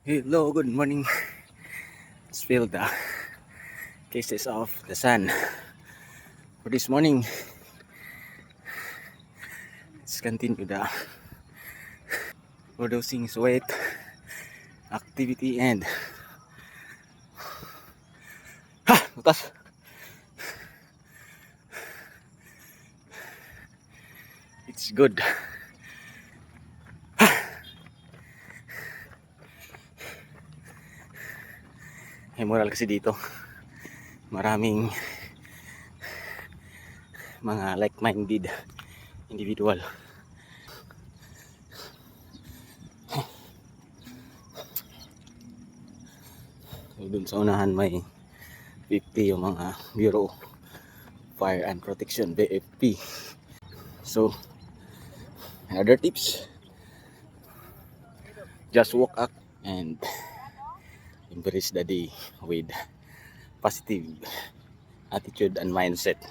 Hello, good morning. Let's feel the cases of the sun for this morning. Let's continue the producing sweat activity and utas. It's good. May moral kasi dito. Maraming mga like-minded individual. So, dun sa unahan may 50 yung mga Bureau of Fire and Protection, BFP. So, other tips, just walk up and embrace the day with positive attitude and mindset.